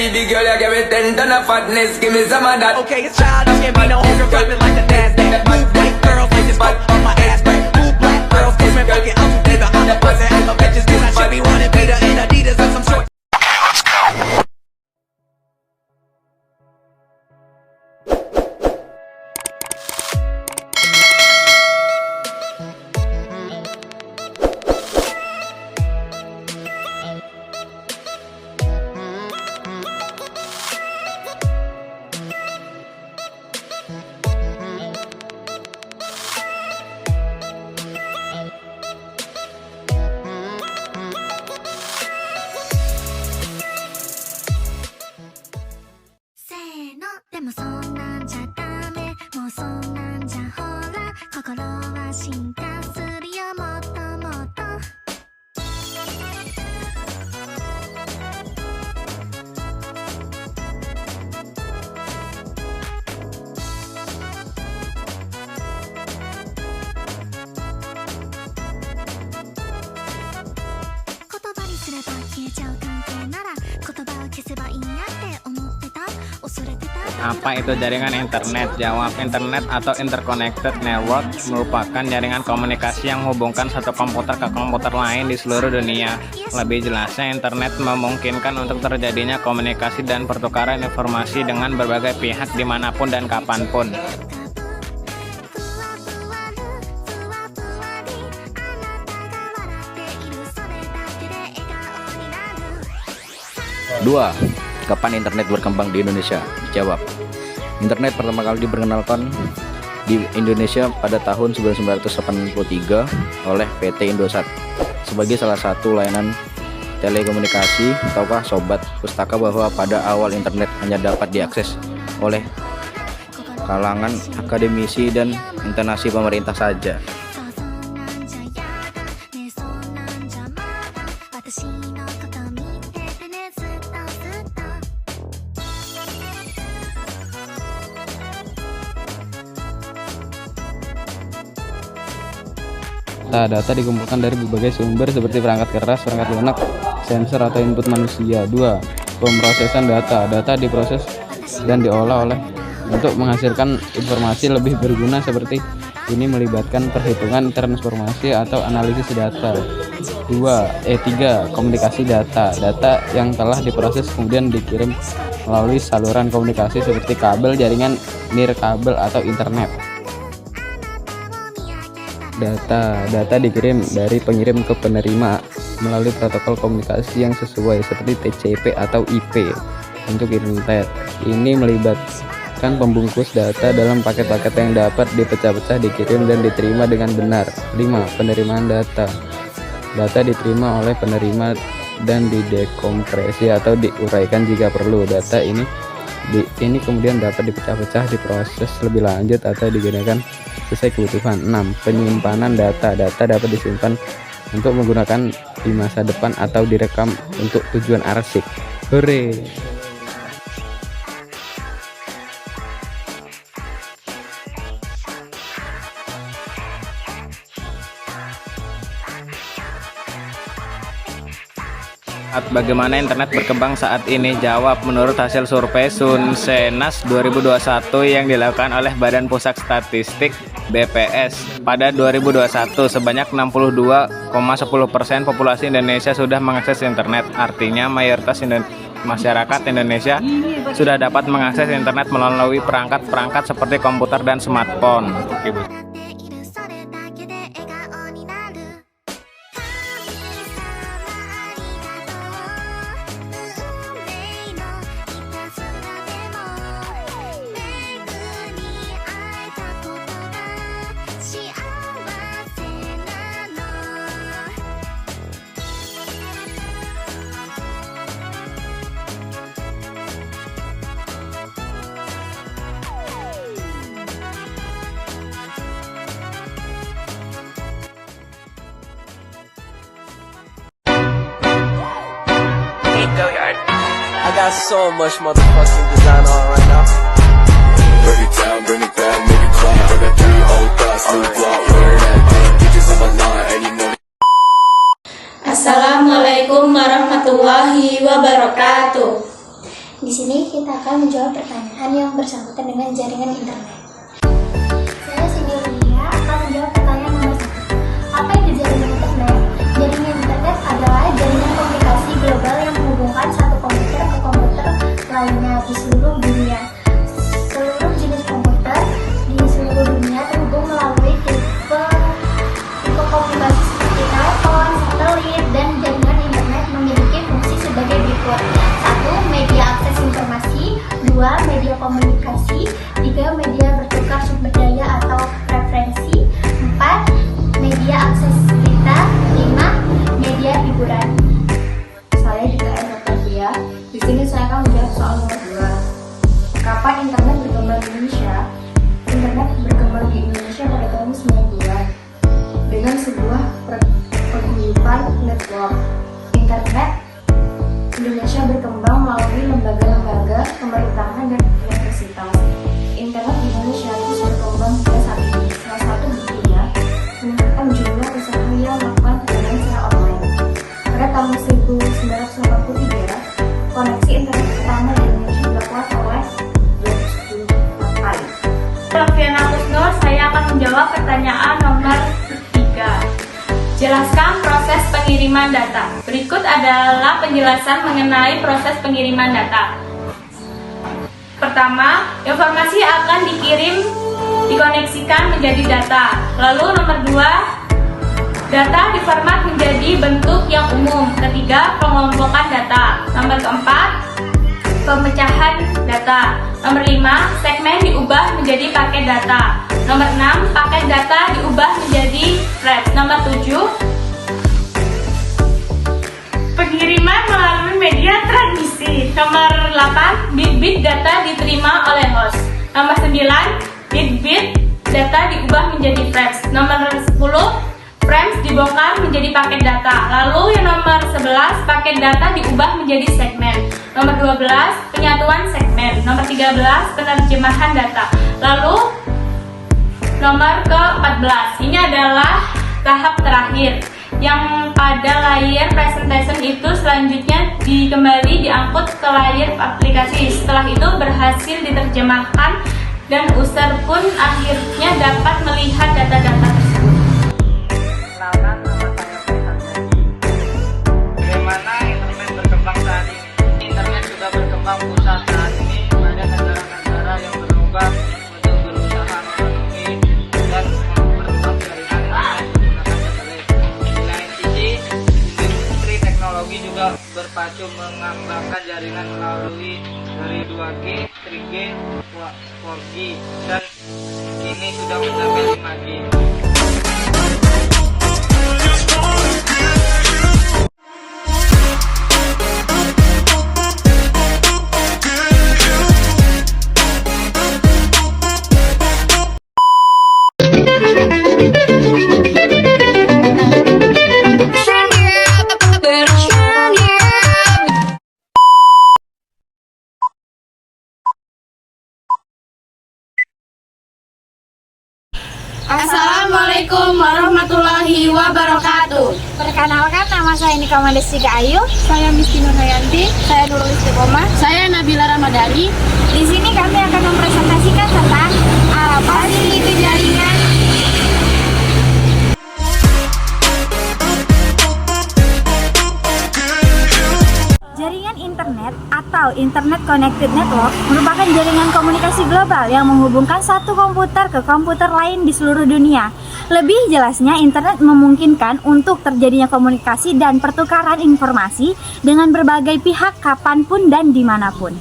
Baby girl, you give me 10 ton of fatness, give me some of that. Okay, it's childish, can't be no homegirl dropping like the NASDAQ. Move white girls like this fuck on my ass crack. Move black girls, kiss me fucking out to nigga. I'm the pussy and the bitches, cause I should be wanting Peter and Adidas and some short. Apa itu jaringan internet? Jawab, internet atau interconnected network merupakan jaringan komunikasi yang menghubungkan satu komputer ke komputer lain di seluruh dunia. Lebih jelasnya, internet memungkinkan untuk terjadinya komunikasi dan pertukaran informasi dengan berbagai pihak dimanapun dan kapanpun. Dua, kapan internet berkembang di Indonesia? Jawab, internet pertama kali diperkenalkan di Indonesia pada tahun 1983 oleh PT Indosat sebagai salah satu layanan telekomunikasi. Tahukah sobat pustaka bahwa pada awal internet hanya dapat diakses oleh kalangan akademisi dan instansi pemerintah saja. Data dikumpulkan dari berbagai sumber seperti perangkat keras, perangkat lunak, sensor atau input manusia. 2. Pemrosesan data. Data diproses dan diolah untuk menghasilkan informasi lebih berguna seperti ini melibatkan perhitungan transformasi atau analisis data. 3. Komunikasi data. Data yang telah diproses kemudian dikirim melalui saluran komunikasi seperti kabel, jaringan nirkabel atau internet. Data dikirim dari pengirim ke penerima melalui protokol komunikasi yang sesuai seperti TCP atau IP untuk internet. Ini melibatkan pembungkus data dalam paket-paket yang dapat dipecah-pecah, dikirim dan diterima dengan benar. 5. Penerimaan data. Data diterima oleh penerima dan didekompresi atau diuraikan jika perlu. Data ini kemudian dapat dipecah-pecah, diproses lebih lanjut atau digunakan sesuai kebutuhan. 6. Penyimpanan data. Data dapat disimpan untuk menggunakan di masa depan atau direkam untuk tujuan arsip. Hore! Bagaimana internet berkembang saat ini? Jawab, menurut hasil survei Sunsenas 2021 yang dilakukan oleh Badan Pusat Statistik BPS pada 2021, sebanyak 62,10% populasi Indonesia sudah mengakses internet. Artinya mayoritas masyarakat Indonesia sudah dapat mengakses internet melalui perangkat-perangkat seperti komputer dan smartphone. I got so much motherfucking design on right now. Break it down, bring it back, make it clap. I got 3 old thoughts, new block, where that damn bitches on my line, and you know. Assalamualaikum warahmatullahi wabarakatuh. Di sini kita akan menjawab pertanyaan yang bersangkutan dengan jaringan internet. Saya Cindy Lia akan menjawab pertanyaan nomor 1. Apa itu jaringan internet? Jaringan internet adalah jaringan komunikasi global yang menghubungkan satu komputer ke komputer lainnya di seluruh dunia. Seluruh jenis komputer di seluruh dunia terhubung melalui tipe komunikasi seperti telepon, satelit, dan jaringan internet memiliki fungsi sebagai berikut. 1. Media akses informasi. 2. Media komunikasi. 3. Media bertukar sumber daya atau preferensi. 4. Media akses berita. 5. Media hiburan. Saya juga Anastasia. Di sini saya akan menjawab soal nomor 2. Kapan internet berkembang di Indonesia? Internet berkembang di Indonesia pada tahun 90-an dengan sebuah perguyupan network. Internet Indonesia berkembang melalui lembaga-lembaga pemerintahan dan universitas. Internet di Indonesia terus berkembang hingga saat ini. Salah satu buktinya meningkatkan jumlah usaha yang melakukan pembayaran secara online. Pada tahun 1983, koneksi internet pertama di Indonesia dilakukan oleh 27 partai. Noviana Kusnur, saya akan menjawab pertanyaan nomor 3. Jelaskan proses pengiriman data. Berikut adalah penjelasan mengenai proses pengiriman data. Pertama, informasi akan dikoneksikan menjadi data. Lalu nomor 2, data diformat menjadi bentuk yang umum. Ketiga, pengelompokan data. Nomor 4, pemecahan data. Nomor 5, segmen diubah menjadi paket data. Nomor 6, paket data diubah menjadi thread. Nomor 7, pengiriman melalui media transmisi. Nomor 8, bit-bit data diterima oleh host. Nomor 9, bit-bit data diubah menjadi frames. Nomor 10, frames dibongkar menjadi paket data. Lalu yang nomor 11, paket data diubah menjadi segmen. Nomor 12, penyatuan segmen. Nomor 13, penerjemahan data. Lalu nomor ke-14, ini adalah tahap terakhir yang pada layar presentation itu selanjutnya kembali diangkut ke layar aplikasi. Setelah itu berhasil diterjemahkan dan user pun akhirnya dapat melihat data-data tersebut. Kenalkan, nama saya Faisal Jadi. Bagaimana internet berkembang saat ini? Internet sudah berkembang pesat saat ini. Banyak negara-negara yang berlomba untuk berusaha memenuhi dan memperluas jaringan internet menggunakan satelit. Di lain sisi, industri teknologi juga berpacu mengembangkan jaringan melalui dari 2G, 3G, 4G, dan kini sudah mencapai 5G. Assalamualaikum warahmatullahi wabarakatuh. Perkenalkan, nama saya Nika Mandestika Ayu. Saya Misti Nurhayanti. Saya Nurul Istiqomah. Saya Nabila Ramadhani. Di sini kami akan mempresentasikan tentang apa sih itu jaringan. Jaringan internet atau Internet Connected Network merupakan jaringan komunikasi global yang menghubungkan satu komputer ke komputer lain di seluruh dunia. Lebih jelasnya, internet memungkinkan untuk terjadinya komunikasi dan pertukaran informasi dengan berbagai pihak kapanpun dan dimanapun.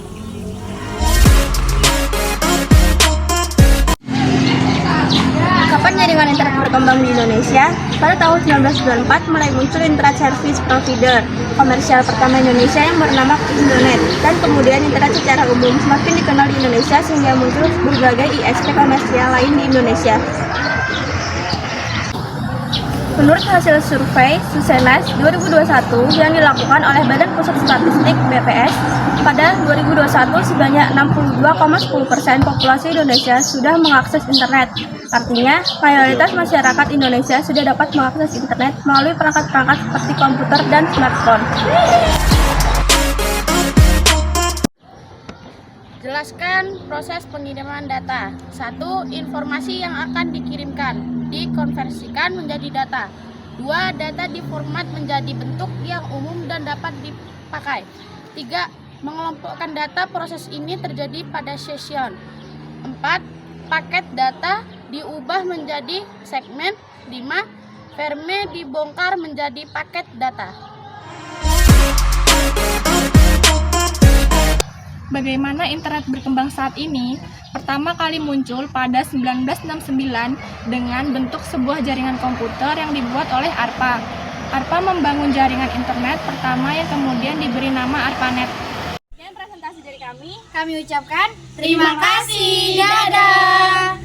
Kapan jaringan internet berkembang di Indonesia? Pada tahun 1994 mulai muncul internet service provider komersial pertama Indonesia yang bernama Internet, dan kemudian internet secara umum semakin dikenal di Indonesia sehingga muncul berbagai ISP komersial lain di Indonesia. Menurut hasil survei Susenas 2021 yang dilakukan oleh Badan Pusat Statistik BPS, pada 2021 sebanyak 62,10% populasi Indonesia sudah mengakses internet. Artinya, mayoritas masyarakat Indonesia sudah dapat mengakses internet melalui perangkat-perangkat seperti komputer dan smartphone. Jelaskan proses pengiriman data. 1. Informasi yang akan dikirimkan dikonversikan menjadi data. 2. Data diformat menjadi bentuk yang umum dan dapat dipakai. 3. Mengelompokkan data. Proses ini terjadi pada session. 4. Paket data diubah menjadi segmen. 5. Frame dibongkar menjadi paket data. Bagaimana internet berkembang saat ini? Pertama kali muncul pada 1969 dengan bentuk sebuah jaringan komputer yang dibuat oleh ARPA. ARPA membangun jaringan internet pertama yang kemudian diberi nama ARPANET. Sekian presentasi dari kami. Kami ucapkan terima kasih. Dadah.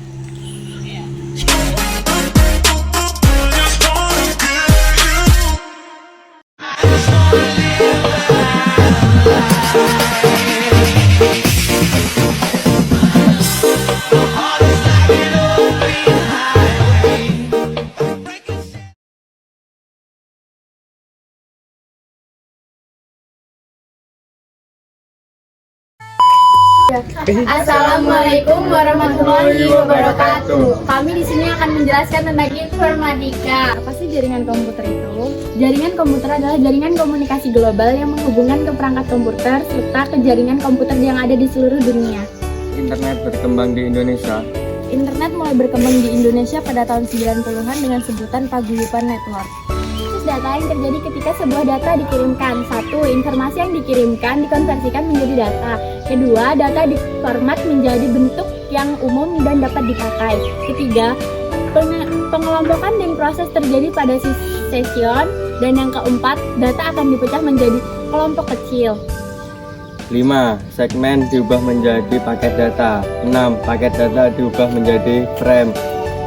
Assalamualaikum warahmatullahi wabarakatuh. Kami di sini akan menjelaskan tentang informatika. Apa sih jaringan komputer itu? Jaringan komputer adalah jaringan komunikasi global yang menghubungkan ke perangkat komputer serta ke jaringan komputer yang ada di seluruh dunia. Internet berkembang di Indonesia. Internet mulai berkembang di Indonesia pada tahun 90-an dengan sebutan paguyuban network. Data yang terjadi ketika sebuah data dikirimkan. 1. Informasi yang dikirimkan dikonversikan menjadi data. Kedua, data diformat menjadi bentuk yang umum dan dapat dipakai. Ketiga, pengelompokan dan proses terjadi pada session. Dan yang keempat, data akan dipecah menjadi kelompok kecil. 5. Segmen diubah menjadi paket data. 6. Paket data diubah menjadi frame.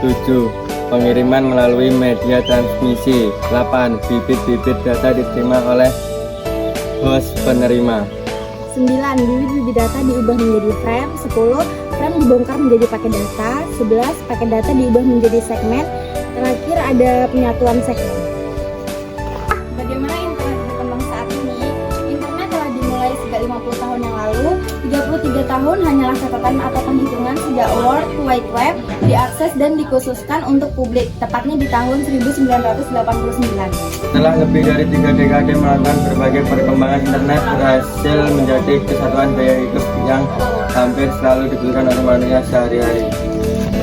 7. Pengiriman melalui media transmisi. 8. Bibit-bibit data diterima oleh host penerima. 9. Bibit-bibit data diubah menjadi frame. 10. Frame dibongkar menjadi paket data. 11. Paket data diubah menjadi segmen. Terakhir ada penyatuan segmen. Bagaimana internet berkembang saat ini? Internet telah dimulai sejak 50 tahun yang lalu. 33 tahun hanyalah catatan atau penghitungan sejak World Wide Web diakses dan dikhususkan untuk publik, tepatnya di tahun 1989. Setelah lebih dari 3 dekade melakukan berbagai perkembangan, internet berhasil menjadi kesatuan gaya hidup yang hampir selalu dibutuhkan oleh manusia sehari-hari.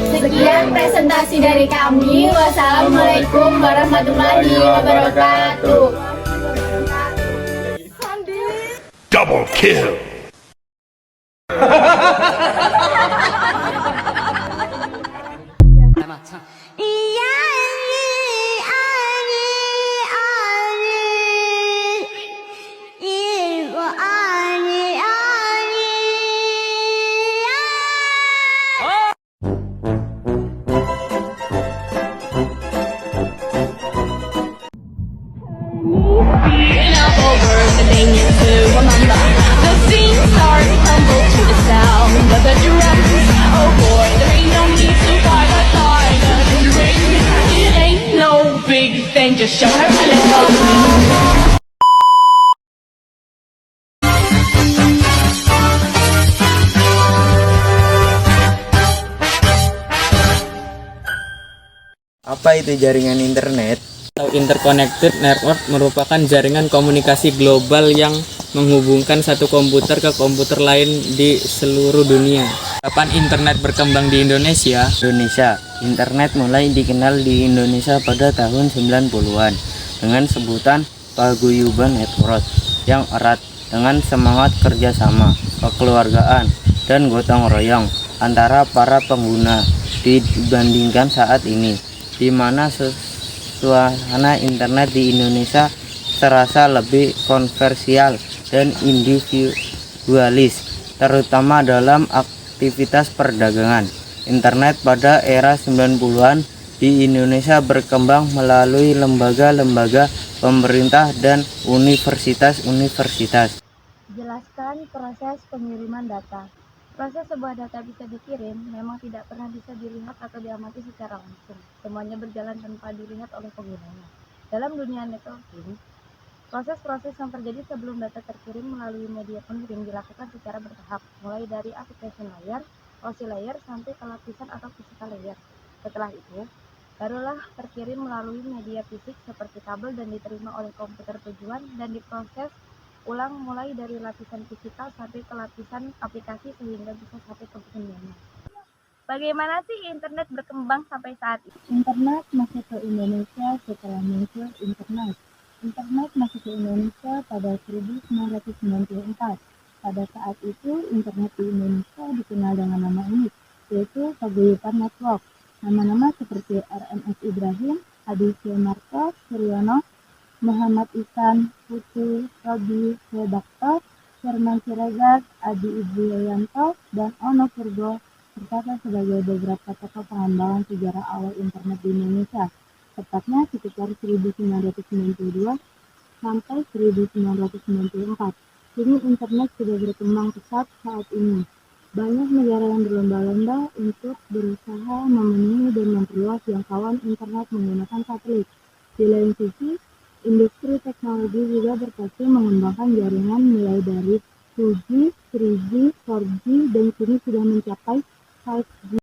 Sekian presentasi dari kami. Wassalamualaikum warahmatullahi wabarakatuh. Double kill. Just show her a little. Apa itu jaringan internet? Interconnected network merupakan jaringan komunikasi global yang menghubungkan satu komputer ke komputer lain di seluruh dunia. Kapan internet berkembang di Indonesia? Internet mulai dikenal di Indonesia pada tahun 90-an dengan sebutan paguyuban network yang erat dengan semangat kerjasama, kekeluargaan, dan gotong royong antara para pengguna dibandingkan saat ini, di mana suasana internet di Indonesia terasa lebih kontroversial dan individualis, terutama dalam aktivitas perdagangan. Internet pada era 90-an di Indonesia berkembang melalui lembaga-lembaga pemerintah dan universitas-universitas. Jelaskan proses pengiriman data. Proses sebuah data bisa dikirim memang tidak pernah bisa dilihat atau diamati secara langsung. Semuanya berjalan tanpa dilihat oleh penggunanya. Dalam dunia networking, Proses-proses yang terjadi sebelum data terkirim melalui media pengirim dilakukan secara bertahap, mulai dari application layer, OSI layer, sampai ke lapisan atau physical layer. Setelah itu, barulah terkirim melalui media fisik seperti kabel dan diterima oleh komputer tujuan dan diproses ulang mulai dari lapisan fisikal sampai ke lapisan aplikasi sehingga bisa sampai ke pengguna. Bagaimana sih internet berkembang sampai saat ini? Internet masuk ke Indonesia setelah muncul internet. Internet masuk ke Indonesia pada 1994. Pada saat itu, internet di Indonesia dikenal dengan nama unik, yaitu Paguyuban Network. Nama-nama seperti RMS Ibrahim, Adi Sumarto, Suryono, Muhammad Ihsan, Putu, Robi, Redaktor, Firman Siregar, Adi Idrianto, dan Ono Purbo tercatat sebagai beberapa tokoh pengembangan sejarah awal internet di Indonesia, tepatnya sekitar 1992 sampai 1994. Kini internet sudah berkembang pesat saat ini. Banyak negara yang berlomba-lomba untuk berusaha memenuhi dan memperluas jangkauan internet menggunakan satelit. Di lain sisi, industri teknologi juga berpacu mengembangkan jaringan mulai dari 2G, 3G, 4G, dan kini sudah mencapai